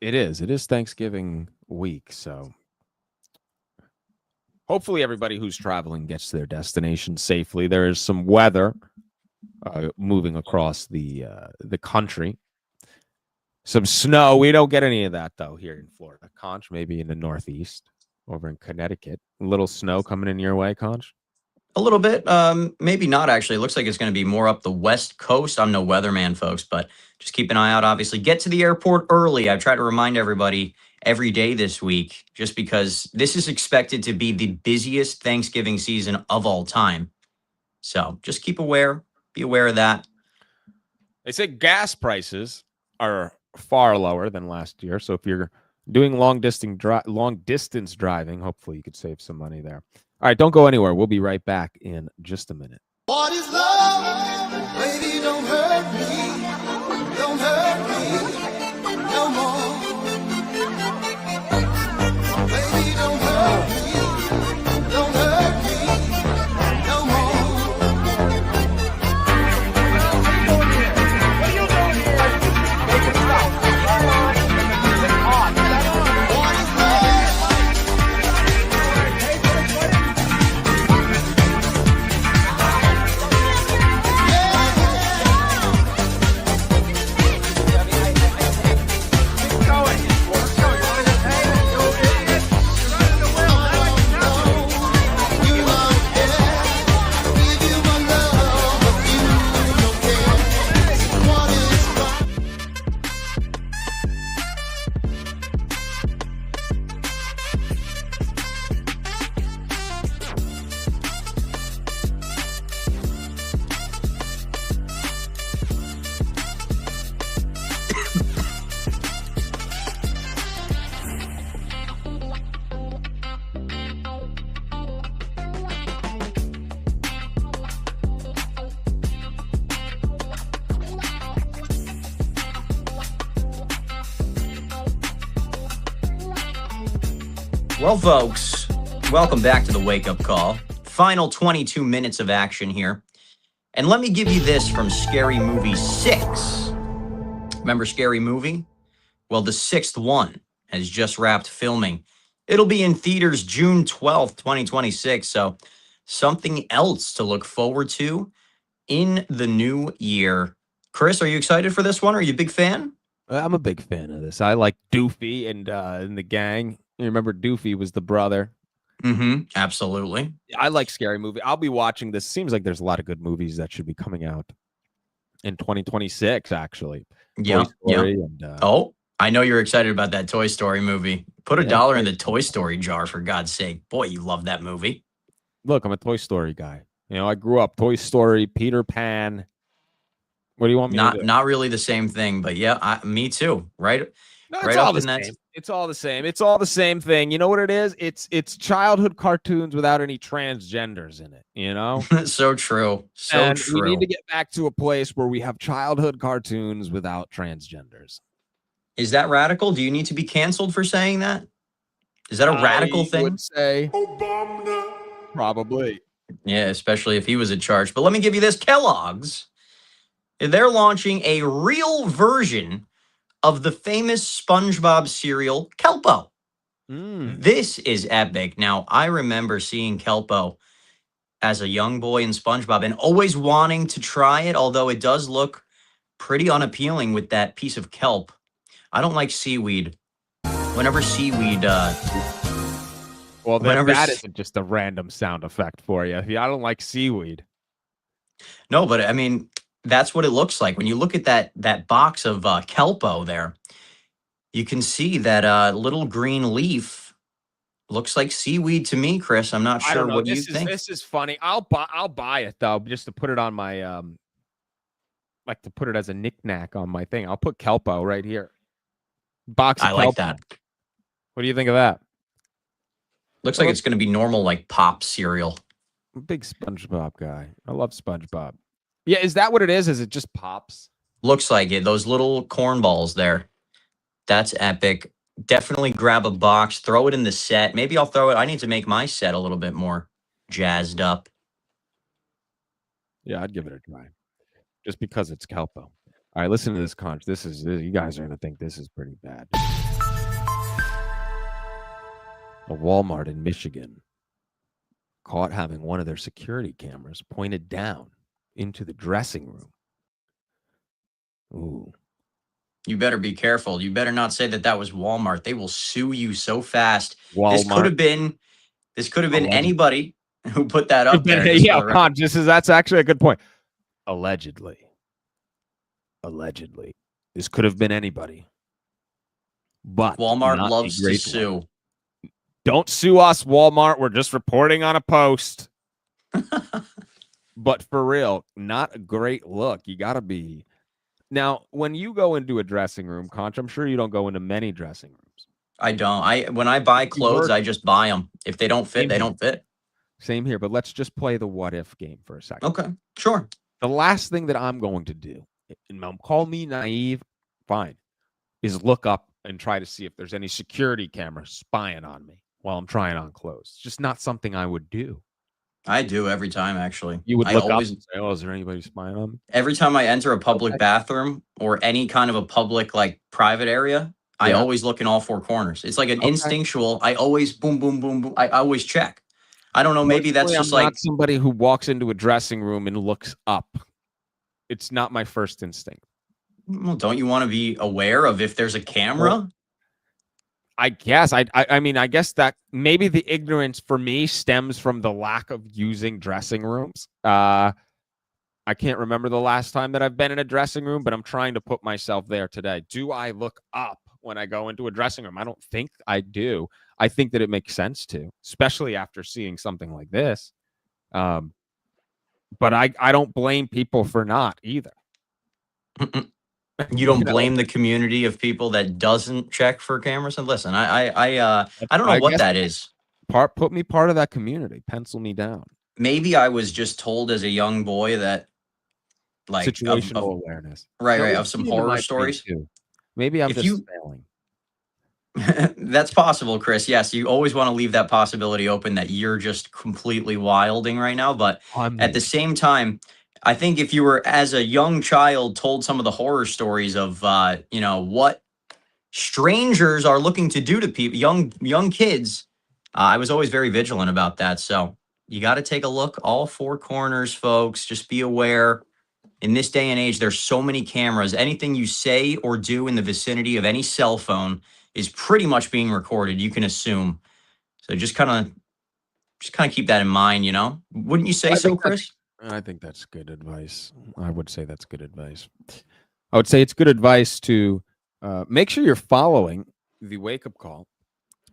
It is Thanksgiving week, so hopefully everybody who's traveling gets to their destination safely. There is some weather moving across the country. Some snow. We don't get any of that, though, here in Florida. Conch, maybe in the Northeast, over in Connecticut. A little snow coming in your way, Conch?
A little bit. Maybe not, actually. It looks like it's going to be more up the West Coast. I'm no weatherman, folks, but just keep an eye out, obviously. Get to the airport early. I've tried to remind everybody every day this week, just because this is expected to be the busiest Thanksgiving season of all time. So just be aware of that.
They say gas prices are far lower than last year. So if you're doing long distance driving, hopefully you could save some money there. All right, don't go anywhere. We'll be right back in just a minute.
What is love? Baby, don't hurt me. Don't hurt me no more. Baby, don't hurt me. Don't hurt me no more.
What are you doing here? Making stuff.
What is love?
Well, folks, welcome back to the wake-up call. Final 22 minutes of action here. And let me give you this from Scary Movie 6. Remember Scary Movie? Well, the 6th one has just wrapped filming. It'll be in theaters June 12th, 2026. So something else to look forward to in the new year. Chris, are you excited for this one? Are you a big fan?
I'm a big fan of this. I like Doofy and the gang. You remember Doofy was the brother.
Mm-hmm. Absolutely.
I like Scary Movie. I'll be watching this. Seems like there's a lot of good movies that should be coming out in 2026, actually.
Yeah.
And,
oh, I know you're excited about that Toy Story movie. Put a dollar in the Toy Story jar, for God's sake. Boy, you love that movie.
Look, I'm a Toy Story guy. You know, I grew up Toy Story, Peter Pan. What do you want me to do?
Not really the same thing, but yeah, me too. Right?
No, it's
right
all
up
the
in that.
same. It's all the same. It's all the same thing. You know what it is? It's childhood cartoons without any transgenders in it, you know?
So true. So
and
true.
we need to get back to a place where we have childhood cartoons without transgenders.
Is that radical? Do you need to be canceled for saying that? Is that a radical thing?
I would say Obama. Probably.
Yeah, especially if he was in charge. But let me give you this. Kellogg's, they're launching a real version of the famous SpongeBob cereal, Kelpo. This is epic. Now, I remember seeing Kelpo as a young boy in SpongeBob and always wanting to try it, although it does look pretty unappealing with that piece of kelp. I don't like seaweed. Whenever seaweed...
well, then that isn't just a random sound effect for you. I don't like seaweed.
No, but I mean... That's what it looks like. When you look at that box of Kelpo there, you can see that little green leaf looks like seaweed to me, Chris. I'm not sure what you think.
This is funny. I'll buy it, though, just to put it on my, like to put it as a knickknack on my thing. I'll put Kelpo right here. Box of
I like
Kelpo.
that.
What do you think of that?
Looks like it's going to be normal, like pop cereal.
I'm a big SpongeBob guy. I love SpongeBob. Yeah, is that what it is? Is it just pops?
Looks like it. Those little corn balls there. That's epic. Definitely grab a box, throw it in the set. Maybe I'll throw it. I need to make my set a little bit more jazzed up.
Yeah, I'd give it a try. Just because it's Kelpo. All right, listen to this, Conch. You guys are going to think this is pretty bad. A Walmart in Michigan caught having one of their security cameras pointed down into the dressing room. Ooh.
You better be careful. You better not say that was Walmart. They will sue you so fast.
Walmart.
This could have been
Allegedly.
anybody who put that up there. Just for the record.
Conch, that's actually a good point. Allegedly. This could have been anybody. But
Walmart loves to sue.
One. Don't sue us, Walmart. We're just reporting on a post. But for real, not a great look. You got to be. Now, when you go into a dressing room, Conch, I'm sure you don't go into many dressing rooms.
I don't. When I buy clothes, I just buy them. If they don't fit, they don't fit.
Same here, but let's just play the what if game for a second.
Okay, sure.
The last thing that I'm going to do, and call me naive, fine, is look up and try to see if there's any security cameras spying on me while I'm trying on clothes. It's just not something I would do.
I do every time, actually.
You would look up and say, oh, is there anybody spying on me?
Every time I enter a public bathroom or any kind of a public, like, private area, I always look in all four corners. It's like an instinctual, I always boom, boom, boom, boom. I always check. I don't know, maybe that's just
I'm not somebody who walks into a dressing room and looks up. It's not my first instinct.
Well, don't you want to be aware of if there's a camera?
Well, I guess. I mean, I guess that maybe the ignorance for me stems from the lack of using dressing rooms. I can't remember the last time that I've been in a dressing room, but I'm trying to put myself there today. Do I look up when I go into a dressing room? I don't think I do. I think that it makes sense to, especially after seeing something like this. But I don't blame people for not either.
You don't blame the community of people that doesn't check for cameras? And listen, I don't know what that is.
Put me part of that community. Pencil me down.
Maybe I was just told as a young boy that, like,
situational awareness,
right, of some horror stories.
Maybe I'm just failing.
That's possible, Chris. Yes, you always want to leave that possibility open that you're just completely wilding right now. But at the same time, I think if you were, as a young child, told some of the horror stories of, what strangers are looking to do to people, young kids, I was always very vigilant about that. So you got to take a look all four corners, folks. Just be aware. In this day and age, there's so many cameras. Anything you say or do in the vicinity of any cell phone is pretty much being recorded. You can assume. So just kind of keep that in mind. Wouldn't you say so, Chris?
I think that's good advice. I would say that's good advice. I would say it's good advice to make sure you're following the Wake Up Call,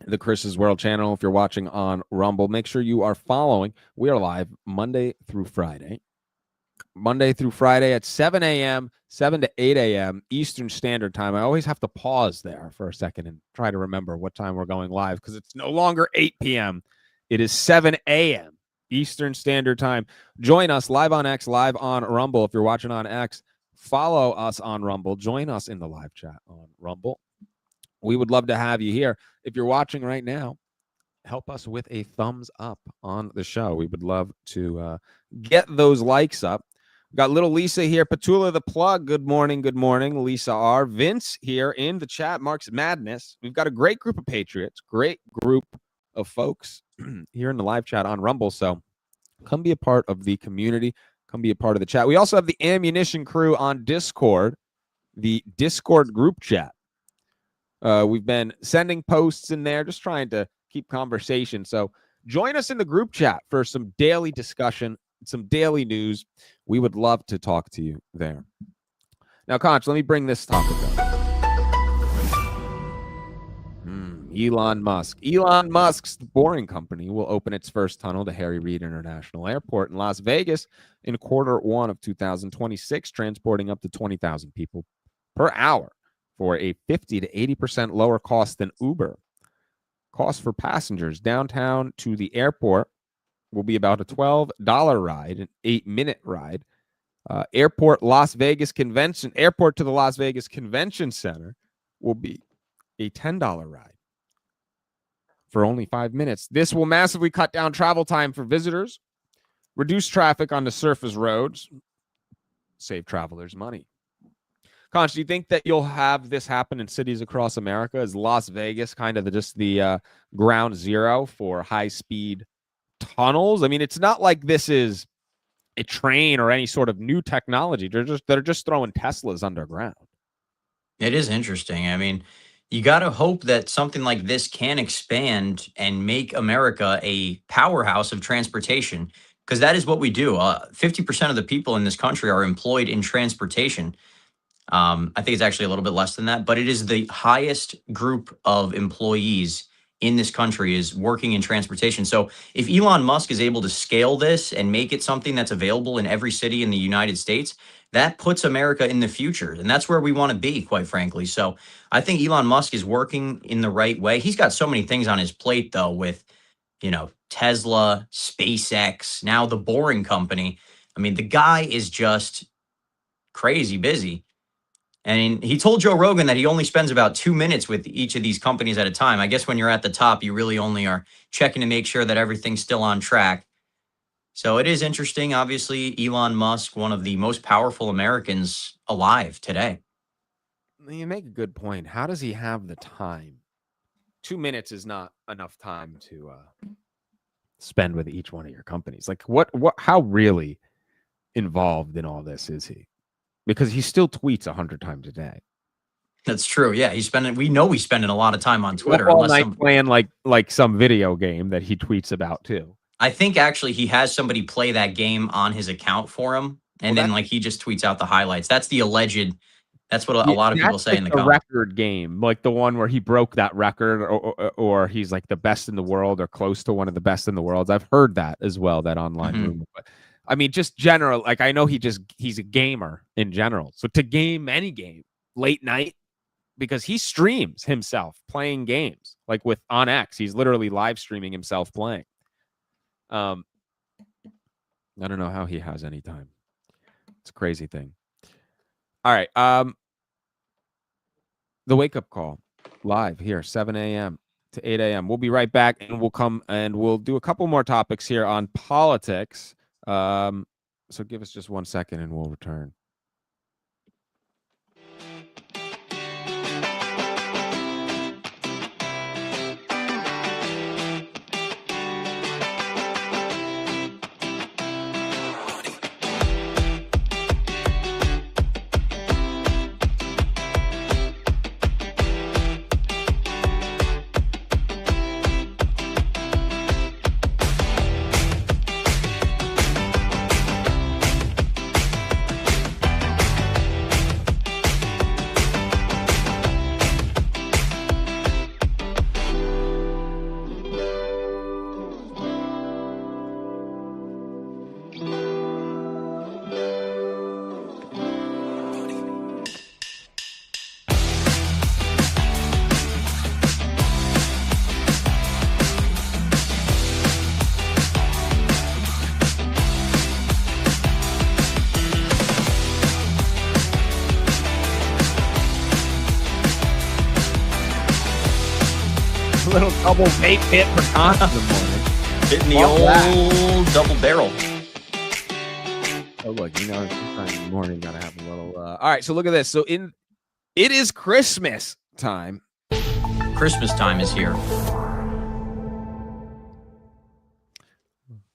the Chris's World channel. If you're watching on Rumble, make sure you are following. We are live Monday through Friday at 7 a.m., 7 to 8 a.m. Eastern Standard Time. I always have to pause there for a second and try to remember what time we're going live because it's no longer 8 p.m. It is 7 a.m. Eastern Standard Time. Join us live on X, live on Rumble. If you're watching on X, follow us on Rumble. Join us in the live chat on Rumble. We would love to have you here. If you're watching right now, help us with a thumbs up on the show. We would love to get those likes up. We've got little Lisa here. Petula the plug. Good morning. Good morning, Lisa R. Vince here in the chat. Marks Madness. We've got a great group of Patriots. Great group of folks here in the live chat on Rumble. So come be a part of the community. Come be a part of the chat. We also have the ammunition crew on Discord, the Discord group chat. We've been sending posts in there, just trying to keep conversation. So join us in the group chat for some daily discussion, some daily news. We would love to talk to you there. Now, Conch, let me bring this topic up. Elon Musk. Elon Musk's Boring Company will open its first tunnel to Harry Reid International Airport in Las Vegas in Q1 of 2026, transporting up to 20,000 people per hour for a 50 to 80% lower cost than Uber. Cost for passengers downtown to the airport will be about a $12 ride, an 8-minute ride. Airport to the Las Vegas Convention Center will be a $10 ride for only 5 minutes. This will massively cut down travel time for visitors, reduce traffic on the surface roads, save travelers money. Conch, do you think that you'll have this happen in cities across America? Is Las Vegas kind of just the ground zero for high-speed tunnels. I mean, it's not like this is a train or any sort of new technology. They're just throwing Teslas underground.
It is interesting. I mean, you got to hope that something like this can expand and make America a powerhouse of transportation, because that is what we do. 50% of the people in this country are employed in transportation. I think it's actually a little bit less than that, but it is the highest group of employees in this country is working in transportation. So if Elon Musk is able to scale this and make it something that's available in every city in the United States, that puts America in the future. And that's where we want to be, quite frankly. So I think Elon Musk is working in the right way. He's got so many things on his plate, though, with, Tesla, SpaceX, now the Boring Company. I mean, the guy is just crazy busy. And he told Joe Rogan that he only spends about 2 minutes with each of these companies at a time. I guess when you're at the top, you really only are checking to make sure that everything's still on track. So it is interesting. Obviously, Elon Musk, one of the most powerful Americans alive today.
You make a good point. How does he have the time? 2 minutes is not enough time to spend with each one of your companies. Like how really involved in all this is he? Because he still tweets 100 times a day.
That's true. Yeah, we know he's spending a lot of time on Twitter.
All night playing like some video game that he tweets about too.
I think actually he has somebody play that game on his account for him, and then he just tweets out the highlights. That's the alleged. That's what a lot of people say in the comments.
Record game, like the one where he broke that record, or he's like the best in the world, or close to one of the best in the world. I've heard that as well. That online rumor. But I mean, just general. Like I know he's a gamer in general. So to game any game late night, because he streams himself playing games, like on X, he's literally live streaming himself playing. I don't know how he has any time. It's a crazy thing. All right. The wake up call live here, 7 a.m. to 8 a.m. We'll be right back, and we'll come and we'll do a couple more topics here on politics. So give us just 1 second and we'll return. Little double vape hit for Conch in the morning.
Hitting the old double barrel.
Oh, look, sometime in the morning, gotta have a little. All right, so look at this. So it is Christmas time.
Christmas time is here.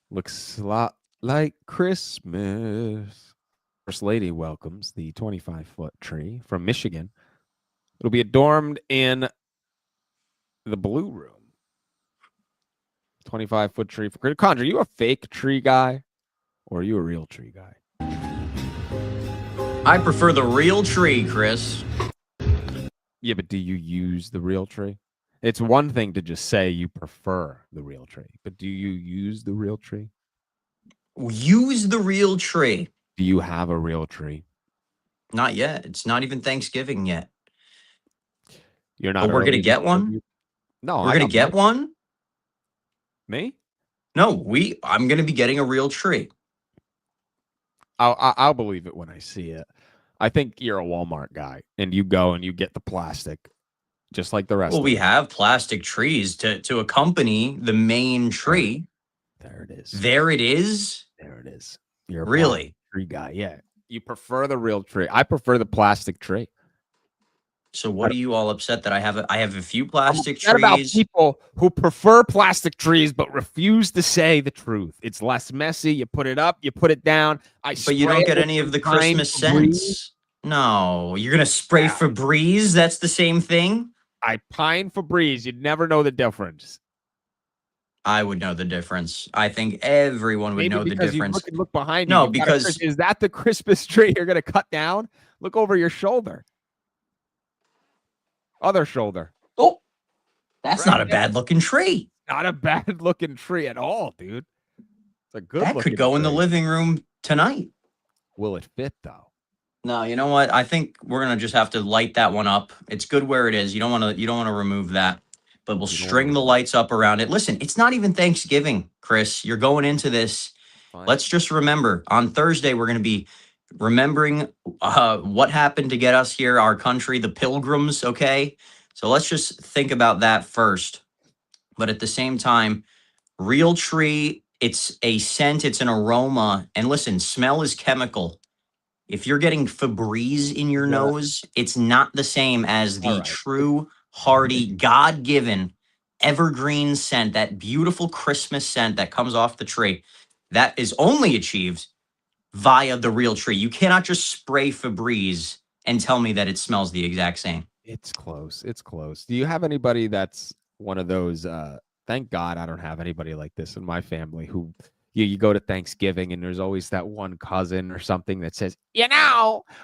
Looks a lot like Christmas. First Lady welcomes the 25-foot tree from Michigan. It'll be adorned in the blue room. 25-foot tree for Chris. Conch, are you a fake tree guy or are you a real tree guy?
I prefer the real tree, Chris.
Yeah, but do you use the real tree? It's one thing to just say you prefer the real tree, but do you use the real tree?
Use the real tree.
Do you have a real tree?
Not yet. It's not even Thanksgiving yet.
You're not.
But we're going to get one?
No,
we're going to get one?
Me?
No, I'm going to be getting a real tree.
I'll believe it when I see it. I think you're a Walmart guy, and you go and you get the plastic, just like the rest.
Well, we have plastic trees to accompany the main tree.
There it is.
There it is.
There it is. You're a
really
tree guy. Yeah, you prefer the real tree. I prefer the plastic tree.
So what are you all upset that I have? I have a few
I'm
plastic
upset about
trees.
people who prefer plastic trees but refuse to say the truth. It's less messy. You put it up, you put it down. I
But you
spray
don't
it
get
with
any of
some
the
pine
Christmas
Febreze.
scents. No, you're gonna spray
Yeah.
Febreze. That's the same thing.
I pine Febreze. You'd never know the difference.
I would know the difference. I think everyone would
Maybe
know the
because you
difference.
look behind you.
No,
You got a
because
is that the Christmas tree you're gonna cut down? Look over your shoulder. Other shoulder.
oh, that's
Right
not a
there.
bad looking tree.
Not a bad looking tree at all, dude. It's a good
That could
looking
go in the
tree.
living room tonight.
Will it fit though?
No, you know what? I think we're gonna just have to light that one up. It's good where it is. You don't want to remove that. But we'll
You don't wanna
string the
remove
lights up around it. Listen, it's not even Thanksgiving, Chris. You're going into this.
fine.
Let's just remember on Thursday, we're gonna be remembering what happened to get us here, our country, the pilgrims, okay? So let's just think about that first. But at the same time, real tree, it's a scent, it's an aroma. And listen, smell is chemical. If you're getting Febreze in your
Yeah.
nose, it's not the same as
All
the
right.
true, hearty, God given evergreen scent, that beautiful Christmas scent that comes off the tree. That is only achieved via the real tree. You cannot just spray Febreze and tell me that it smells the exact same.
It's close. It's close. Do you have anybody that's one of those? Thank God I don't have anybody like this in my family who you go to Thanksgiving and there's always that one cousin or something that says,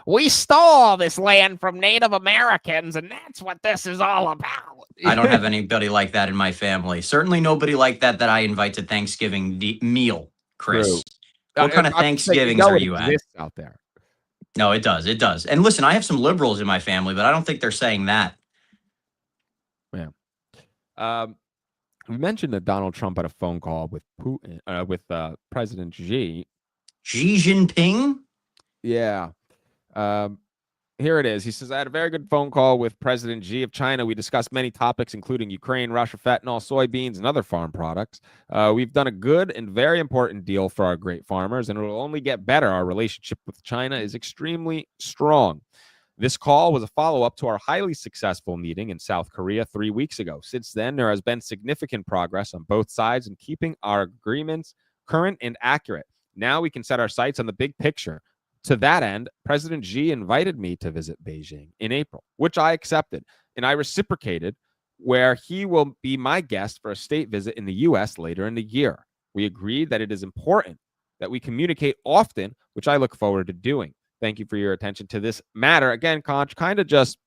we stole this land from Native Americans and that's what this is all about.
I don't have anybody like that in my family. Certainly nobody like that that I invite to Thanksgiving meal,
True.
Chris. What kind of
I'm just saying,
Thanksgivings are
it
you at?
exists out there.
No, it does. It does. And listen, I have some liberals in my family, but I don't think they're saying that.
Yeah. We mentioned that Donald Trump had a phone call with Putin, with President Xi.
Xi Jinping?
Yeah. Here it is. He says, I had a very good phone call with President Xi of China. We discussed many topics, including Ukraine, Russia, fentanyl, soybeans, and other farm products. We've done a good and very important deal for our great farmers, and it will only get better. Our relationship with China is extremely strong. This call was a follow-up to our highly successful meeting in South Korea 3 weeks ago. Since then, there has been significant progress on both sides in keeping our agreements current and accurate. Now we can set our sights on the big picture. To that end, President Xi invited me to visit Beijing in April, which I accepted, and I reciprocated, where he will be my guest for a state visit in the U.S. later in the year. We agreed that it is important that we communicate often, which I look forward to doing. Thank you for your attention to this matter. Again, Conch, kind of just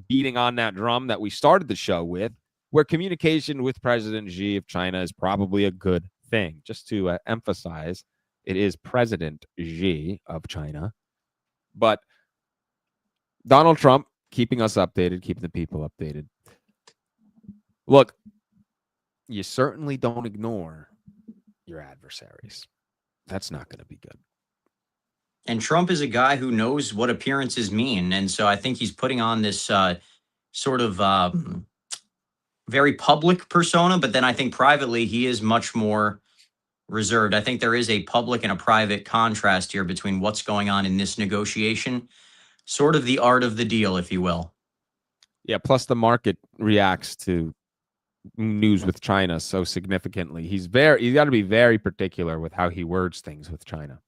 beating on that drum that we started the show with, where communication with President Xi of China is probably a good thing. Just to emphasize, it is President Xi of China. But Donald Trump keeping us updated, keeping the people updated. Look, you certainly don't ignore your adversaries. That's not going to be good.
And Trump is a guy who knows what appearances mean. And so I think he's putting on this sort of very public persona, but then I think privately he is much more reserved. I think there is a public and a private contrast here between what's going on in this negotiation, sort of the art of the deal, if you will.
Yeah, plus the market reacts to news with China so significantly. He's got to be very particular with how he words things with China.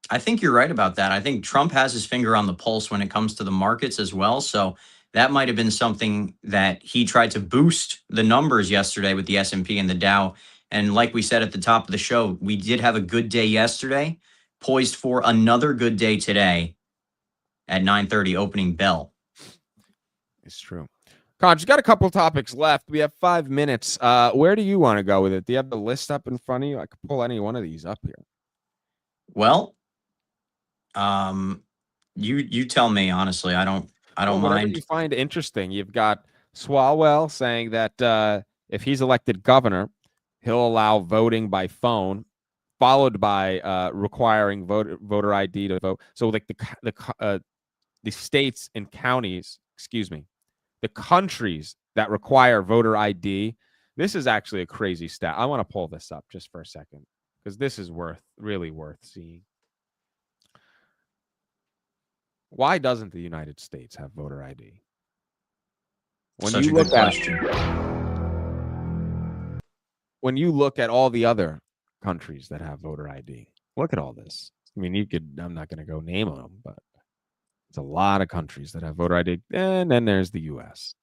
I think you're right about that. I think Trump has his finger on the pulse when it comes to the markets as well. So that might have been something that he tried to boost the numbers yesterday with the S&P and the Dow. And like we said at the top of the show, we did have a good day yesterday, poised for another good day today at 9:30 opening bell.
It's true. Conch, you got a couple topics left. We have 5 minutes. Where do you want to go with it? Do you have the list up in front of you? I could pull any one of these up here.
Well, you tell me, honestly. I don't
Whatever
mind.
you find interesting. You've got Swalwell saying that if he's elected governor, he'll allow voting by phone, followed by requiring voter ID to vote. So like the states and counties, the countries that require voter ID. This is actually a crazy stat. I want to pull this up just for a second because this is really worth seeing. Why doesn't the United States have voter ID? When
Such
you
a good
look at
question.
when you look at all the other countries that have voter ID, look at all this. I mean, I'm not going to go name them, but it's a lot of countries that have voter ID. And then there's the U.S.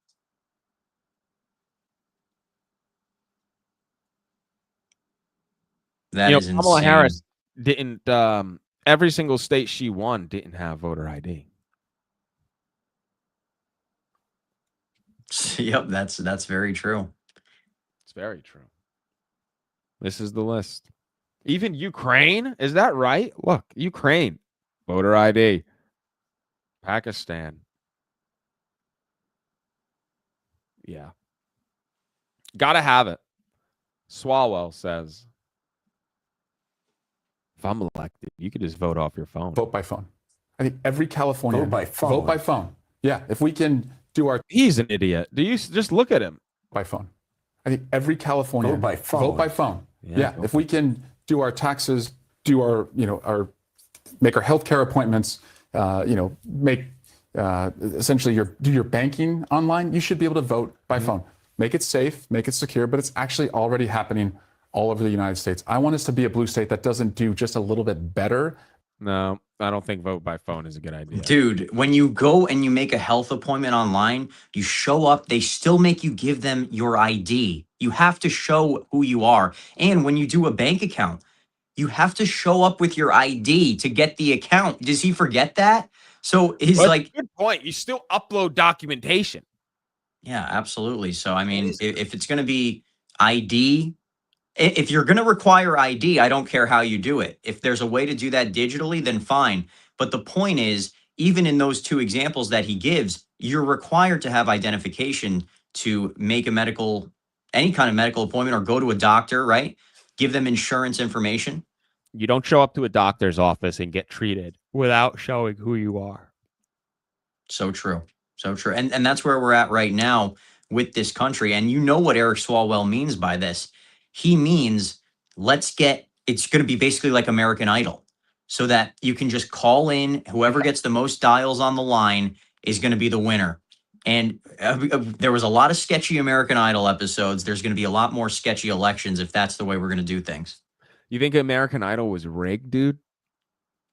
That is
Kamala
insane.
Harris didn't, every single state she won didn't have voter ID.
Yep, that's very true.
It's very true. This is the list. Even Ukraine, is that right? Look, Ukraine, voter ID. Pakistan. Yeah. Gotta have it. Swalwell says, if I'm elected, you could just vote off your phone.
Vote by phone. I think every Californian.
Vote by phone.
Vote by phone. Yeah, if we can do our
He's an idiot. Do you just look at him?
by phone. I think every Californian.
Vote by phone.
Vote by phone.
Yeah,
Yeah, if we can do our taxes, do our make our healthcare appointments, make essentially do your banking online, you should be able to vote by phone. Make it safe, make it secure, but it's actually already happening all over the United States. I want us to be a blue state that doesn't do just a little bit better.
No, I don't think vote by phone is a good idea.
Dude, when you go and you make a health appointment online, you show up, they still make you give them your ID. You have to show who you are. And when you do a bank account, you have to show up with your ID to get the account. Does he forget that? So he's
But
like,
good point. You still upload documentation.
yeah, absolutely. So, I mean, if it's going to be ID, if you're going to require ID, I don't care how you do it. If there's a way to do that digitally, then fine. But the point is, even in those two examples that he gives, you're required to have identification to make any kind of medical appointment or go to a doctor, right? Give them insurance information.
You don't show up to a doctor's office and get treated without showing who you are.
So true. So true. And that's where we're at right now with this country. And you know what Eric Swalwell means by this. He means it's going to be basically like American Idol, so that you can just call in. Whoever gets the most dials on the line is going to be the winner. And there was a lot of sketchy American Idol episodes. There's going to be a lot more sketchy elections if that's the way we're going to do things.
You think American Idol was rigged, dude?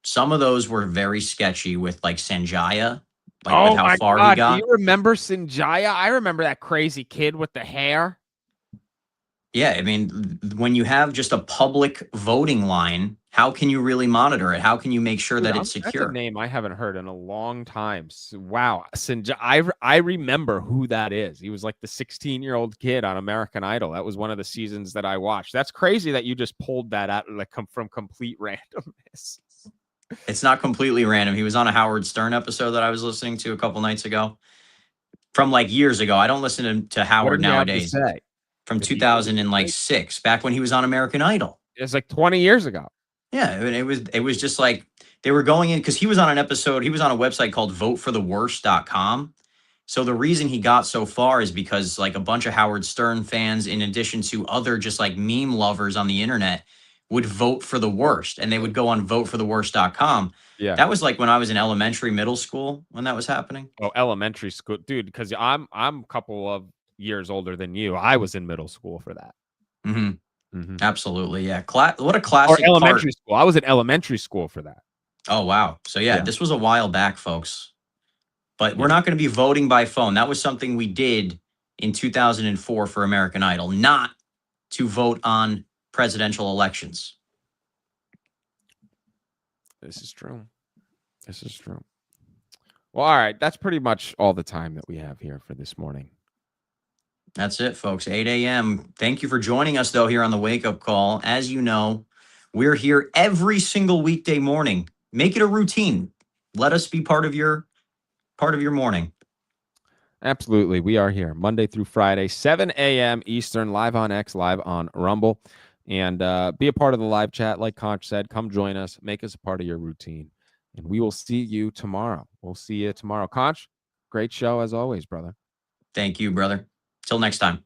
Some of those were very sketchy with like Sanjaya, with
Oh
how
my
far
God.
he got.
Do you remember Sanjaya? I remember that crazy kid with the hair.
Yeah, I mean, when you have just a public voting line, how can you really monitor it? How can you make sure that it's
That's
secure?
a name I haven't heard in a long time. Wow. I remember who that is. He was like the 16-year-old kid on American Idol. That was one of the seasons that I watched. That's crazy that you just pulled that out from complete randomness.
It's not completely random. He was on a Howard Stern episode that I was listening to a couple nights ago from like years ago. I don't listen to Howard nowadays. From 2006, back when he was on American Idol.
It's like 20 years ago.
Yeah, and it was just like they were going in because he was on an episode. He was on a website called votefortheworst.com. So the reason he got so far is because like a bunch of Howard Stern fans, in addition to other just like meme lovers on the internet, would vote for the worst, and they would go on votefortheworst.com.
Yeah,
that was like when I was in elementary, middle school when that was happening.
Oh, elementary school, dude. Because I'm a couple of years older than you. I was in middle school for that.
Absolutely, yeah. What a classic.
Or elementary school. I was in elementary school for that.
Oh wow. So yeah, this was a while back, folks. But we're not going to be voting by phone. That was something we did in 2004 for American Idol, not to vote on presidential elections.
This is true. This is true. Well, all right. That's pretty much all the time that we have here for this morning.
That's it, folks. 8 a.m. Thank you for joining us, though, here on the Wake Up Call. As you know, we're here every single weekday morning. Make it a routine. Let us be part of your morning.
Absolutely. We are here Monday through Friday, 7 a.m. Eastern, live on X, live on Rumble. And be a part of the live chat. Like Conch said, come join us. Make us a part of your routine. And we will see you tomorrow. We'll see you tomorrow. Conch, great show as always, brother.
Thank you, brother. Till next time.